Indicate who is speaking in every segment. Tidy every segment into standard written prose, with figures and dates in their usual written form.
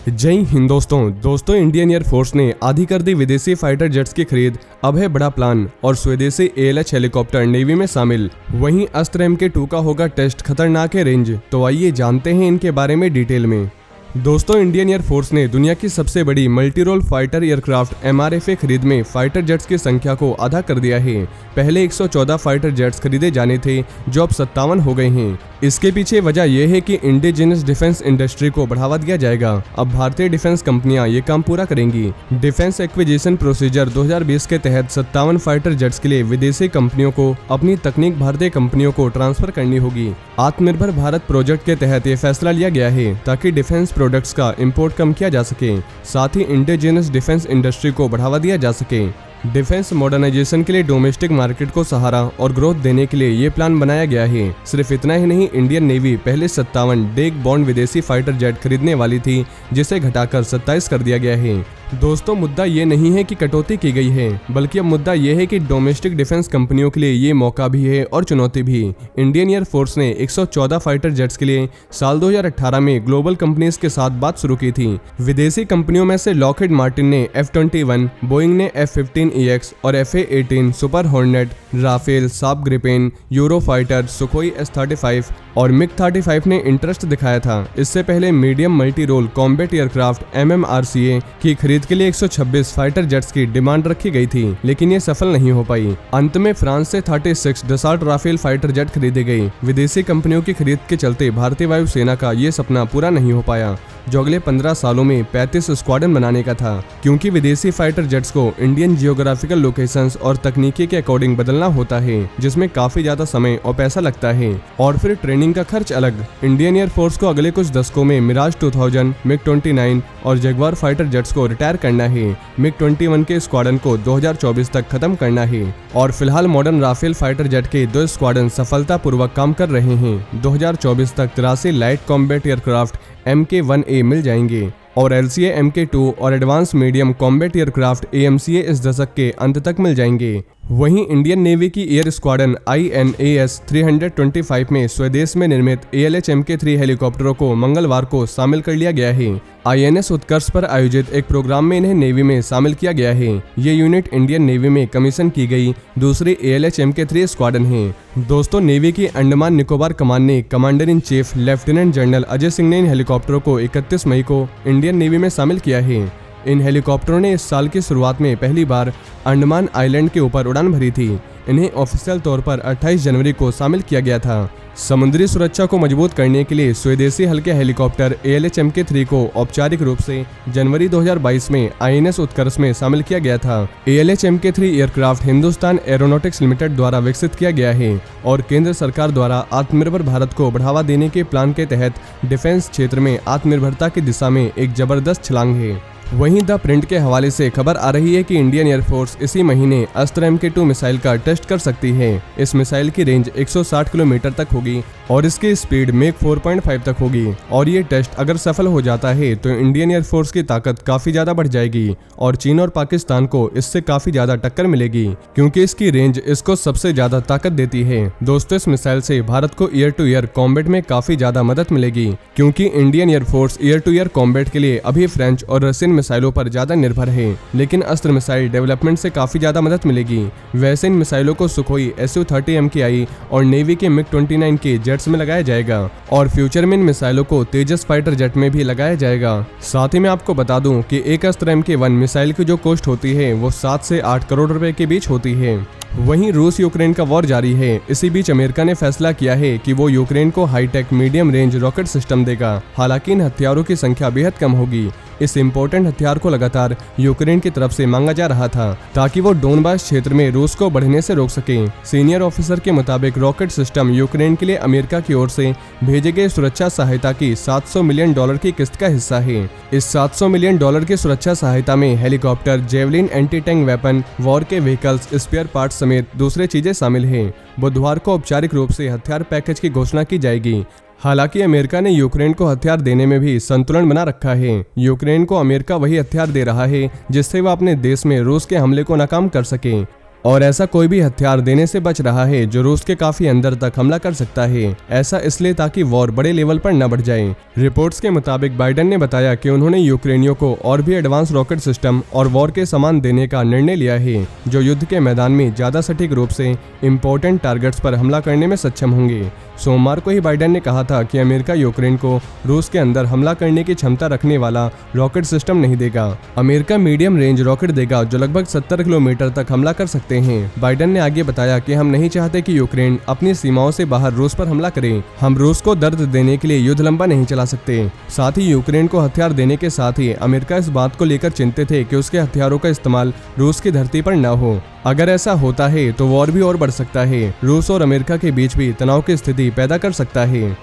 Speaker 1: जय हिंद दोस्तों Indian air force ने आधी कर दी विदेशी फाइटर जेट्स की खरीद। अब है बड़ा प्लान और स्वदेशी ALH हेलीकॉप्टर नेवी में शामिल। वहीं अस्त्र MK2 का होगा टेस्ट, खतरनाक है रेंज। तो आइए जानते हैं इनके बारे में डिटेल में। दोस्तों इंडियन एयरफोर्स ने दुनिया की सबसे बड़ी multi role fighter aircraft MRFA खरीद में फाइटर जेट्स की संख्या को आधा कर दिया है। पहले 114 फाइटर जेट्स खरीदे जाने थे, जो अब 57 हो गए हैं। इसके पीछे वजह यह है कि इंडिजिनस डिफेंस इंडस्ट्री को बढ़ावा दिया जाएगा। अब भारतीय डिफेंस कंपनियां ये काम पूरा करेंगी। डिफेंस एक्विजिशन प्रोसीजर 2020 के तहत 57 फाइटर जेट्स के लिए विदेशी कंपनियों को अपनी तकनीक भारतीय कंपनियों को ट्रांसफर करनी होगी। आत्मनिर्भर भारत प्रोजेक्ट के तहत ये फैसला लिया गया है ताकि डिफेंस प्रोडक्ट्स का इंपोर्ट कम किया जा सके, साथ ही इंडिजिनस डिफेंस इंडस्ट्री को बढ़ावा दिया जा सके। डिफेंस मॉडर्नाइजेशन के लिए डोमेस्टिक मार्केट को सहारा और ग्रोथ देने के लिए ये प्लान बनाया गया है। सिर्फ इतना ही नहीं, इंडियन नेवी पहले 57 डेक बॉन्ड विदेशी फाइटर जेट खरीदने वाली थी, जिसे घटाकर 27 कर दिया गया है। दोस्तों मुद्दा ये नहीं है कि कटौती की गई है, बल्कि अब मुद्दा ये है कि डोमेस्टिक डिफेंस कंपनियों के लिए ये मौका भी है और चुनौती भी। इंडियन एयरफोर्स ने 114 फाइटर जेट्स के लिए साल 2018 में ग्लोबल कंपनीज के साथ बात शुरू की थी। विदेशी कंपनियों में से लॉकहीड मार्टिन ने F-21, बोइंग ने F-15EX और FA-18, super hornet, Rafale, Saab Gripen, Eurofighter, Sukhoi S-35 और MiG-35 ने इंटरेस्ट दिखाया था। इससे पहले medium multi role combat aircraft MMRCA की खरीद के लिए 126 फाइटर जेट्स की डिमांड रखी गई थी, लेकिन ये सफल नहीं हो पाई। अंत में फ्रांस से 36 डसाल्ट राफेल फाइटर जेट खरीदे गए। विदेशी कंपनियों की खरीद के चलते भारतीय वायुसेना का ये सपना पूरा नहीं हो पाया, जो अगले 15 सालों में 35 स्क्वाड्रन बनाने का था, क्योंकि विदेशी फाइटर जेट्स को इंडियन जियोग्राफिकल लोकेशंस और तकनीकी के अकॉर्डिंग बदलना होता है, जिसमें काफी ज्यादा समय और पैसा लगता है, और फिर ट्रेनिंग का खर्च अलग। इंडियन एयरफोर्स को अगले कुछ दशकों में मिराज 2000, MiG-29 और जगुआर फाइटर जेट्स को रिटायर करना है। MiG-21 के स्क्वाड्रन को 2024 तक खत्म करना है, और फिलहाल मॉडर्न राफेल फाइटर जेट के 2 स्क्वाड्रन सफलतापूर्वक काम कर रहे हैं। 2024 तक 83 लाइट कॉम्बैट एयरक्राफ्ट MK-1A मिल जाएंगे और LCA MK2 और advance medium combat aircraft AMCA इस दशक के अंत तक मिल जाएंगे। वहीं इंडियन नेवी की एयर स्क्वाड्रन INAS 325 में स्वदेश में निर्मित ALH MK3 हेलीकॉप्टरों को मंगलवार को शामिल कर लिया गया है। INS उत्कर्ष पर आयोजित एक प्रोग्राम में इन्हें नेवी में शामिल किया गया है। ये यूनिट इंडियन नेवी में कमीशन की गई दूसरी ALH MK3 स्क्वाड्रन है। दोस्तों नेवी की अंडमान निकोबार कमान ने commander in chief lieutenant general Ajay Singh ने इन हेलीकॉप्टरों को 31 मई को इंडियन नेवी में शामिल किया है। इन हेलीकॉप्टरों ने इस साल की शुरुआत में पहली बार अंडमान आइलैंड के ऊपर उड़ान भरी थी। इन्हें ऑफिशियल तौर पर 28 जनवरी को शामिल किया गया था। समुद्री सुरक्षा को मजबूत करने के लिए स्वदेशी हल्के हेलीकॉप्टर ALH MK3 को औपचारिक रूप से जनवरी 2022 में INS उत्कर्ष में शामिल किया गया था। ALH MK3 aircraft Hindustan aeronautics limited द्वारा विकसित किया गया है और केंद्र सरकार द्वारा आत्मनिर्भर भारत को बढ़ावा देने के प्लान के तहत डिफेंस क्षेत्र में आत्मनिर्भरता की दिशा में एक जबरदस्त छलांग है। वहीं द प्रिंट के हवाले से खबर आ रही है कि इंडियन एयरफोर्स इसी महीने अस्त्र MK2 मिसाइल का टेस्ट कर सकती है। इस मिसाइल की रेंज 160 किलोमीटर तक होगी और इसकी स्पीड मैक 4.5 तक होगी, और ये टेस्ट अगर सफल हो जाता है तो इंडियन एयरफोर्स की ताकत काफी ज्यादा बढ़ जाएगी और चीन और पाकिस्तान को इससे काफी ज्यादा टक्कर मिलेगी, क्योंकि इसकी रेंज इसको सबसे ज्यादा ताकत देती है। दोस्तों इस मिसाइल से भारत को ईयर टू ईयर कॉम्बैट में काफी ज्यादा मदद मिलेगी, क्योंकि Indian air force year two year combat के लिए अभी फ्रेंच और रशियन मिसाइलों पर ज्यादा निर्भर है, लेकिन अस्त्र मिसाइल डेवलपमेंट से काफी ज्यादा मदद मिलेगी। वैसे इन मिसाइलों को सुखोई Su-30 MKI और नेवी के MiG-29 के जेट्स में लगाया जाएगा, और फ्यूचर में इन मिसाइलों को तेजस फाइटर जेट में भी लगाया जाएगा। साथ ही मैं आपको बता दूं कि एक अस्त्र MK1 मिसाइल की जो कॉस्ट होती है वो 7 से 8 करोड़ रुपए के बीच होती है। वहीं रूस यूक्रेन का वॉर जारी है। इसी बीच अमेरिका ने फैसला किया है कि वो यूक्रेन को hi tech medium range rocket system देगा। हालांकि इन हथियारों की संख्या बेहद कम होगी। इस इम्पोर्टेंट हथियार को लगातार यूक्रेन की तरफ से मांगा जा रहा था, ताकि वो डोनबास क्षेत्र में रूस को बढ़ने से रोक सके। सीनियर ऑफिसर के मुताबिक रॉकेट सिस्टम यूक्रेन के लिए अमेरिका की ओर से भेजे गए सुरक्षा सहायता की $700 मिलियन की किस्त का हिस्सा है। इस $700 मिलियन की सुरक्षा सहायता में helicopter, javelin, anti tank weapon, war के व्हीकल्स, स्पेयर पार्ट्स समेत दूसरे चीजें शामिल हैं। बुधवार को औपचारिक रूप से हथियार पैकेज की घोषणा की जाएगी। हालांकि अमेरिका ने यूक्रेन को हथियार देने में भी संतुलन बना रखा है। यूक्रेन को अमेरिका वही हथियार दे रहा है जिससे वह अपने देश में रूस के हमले को नाकाम कर सके। और ऐसा कोई भी हथियार देने से बच रहा है जो रूस के काफी अंदर तक हमला कर सकता है। ऐसा इसलिए ताकि वॉर बड़े लेवल पर न बढ़ जाए। रिपोर्ट्स के मुताबिक बाइडेन ने बताया कि उन्होंने यूक्रेनियों को और भी एडवांस रॉकेट सिस्टम और वॉर के सामान देने का निर्णय लिया है, जो युद्ध के मैदान में ज्यादा सटीक रूप से इंपॉर्टेंट टारगेट्स पर हमला करने में सक्षम होंगे। सोमवार को ही बाइडेन ने कहा था कि अमेरिका यूक्रेन को रूस के अंदर हमला करने की क्षमता रखने वाला रॉकेट सिस्टम नहीं देगा। अमेरिका मीडियम रेंज रॉकेट देगा जो लगभग 70 किलोमीटर तक हमला कर सकते हैं। बाइडेन ने आगे बताया कि हम नहीं चाहते कि यूक्रेन अपनी सीमाओं से बाहर रूस पर हमला करे। हम रूस को दर्द देने के लिए युद्ध लंबा नहीं चला सकते। साथ ही यूक्रेन को हथियार देने के साथ ही अमेरिका इस बात को लेकर चिंतित है कि उसके हथियारों का इस्तेमाल रूस की धरती पर न हो। अगर ऐसा होता है तो वॉर भी और बढ़ सकता है। रूस और अमेरिका के बीच भी तनाव की स्थिति पैदा कर सकता है।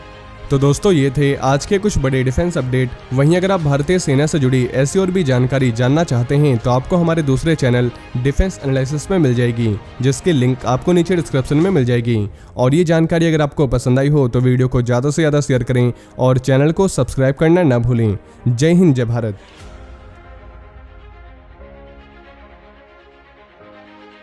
Speaker 1: तो दोस्तों, ये थे आज के कुछ बड़े डिफेंस अपडेट। वहीं अगर आप भारतीय सेना से जुड़ी ऐसी और भी जानकारी जानना चाहते हैं तो आपको हमारे दूसरे चैनल डिफेंस एनालिसिस में मिल जाएगी, जिसकी लिंक आपको नीचे डिस्क्रिप्शन में मिल जाएगी। और ये जानकारी अगर आपको पसंद आई हो तो वीडियो को ज़्यादा से ज़्यादा शेयर करें और चैनल को सब्सक्राइब करना ना भूलें। जय हिंद, जय भारत।